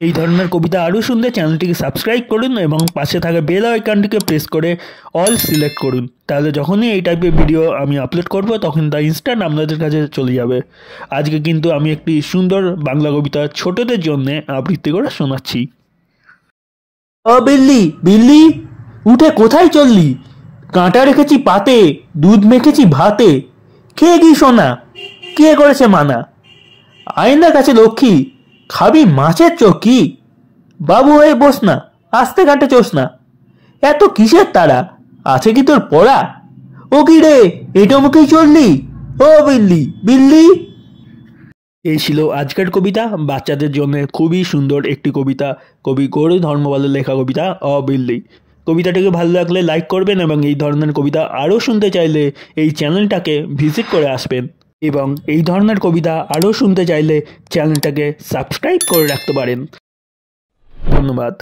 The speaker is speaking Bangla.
এই ধরনের কবিতা আরও শুনতে চ্যানেলটিকে সাবস্ক্রাইব করুন এবং পাশে থাকা বেল আইকনটিকে প্রেস করে অল সিলেক্ট করুন। তাহলে যখনই এই টাইপের ভিডিও আমি আপলোড করব তখন তা ইনস্ট্যান্ট আপনাদের কাছে চলে যাবে। আজকে কিন্তু আমি একটি সুন্দর বাংলা কবিতা ছোটদের জন্য আবৃত্তি করে শোনাচ্ছি। ও বিল্লি বিল্লি, উঠে কোথায় চললি? কাঁটা রেখেছি পাতে, দুধ মেখেছি ভাতে, খেয়ে কি সোনা, কে করেছে মানা? আয়নার কাছে লক্ষ্মী, খাবি মাছের চকি? বাবু হয়ে বস না, আস্তে ঘাটে চোস না, এত কিসের তারা, আছে কি তোর পড়া? ও কি রে, এটা মুখেই চললি? ও বিল্লি বিল্লি। এই ছিল আজকের কবিতা, বাচ্চাদের জন্য খুবই সুন্দর একটি কবিতা, কবি গৌরী ধর্মপালের লেখা কবিতা অ বিল্লি। কবিতাটিকে ভালো লাগলে লাইক করবেন এবং এই ধরনের কবিতা আরও শুনতে চাইলে এই চ্যানেলটাকে ভিজিট করে আসবেন এবং এই ধরনের কবিতা আরও শুনতে চাইলে চ্যানেলটাকে সাবস্ক্রাইব করে রাখতে পারেন। ধন্যবাদ।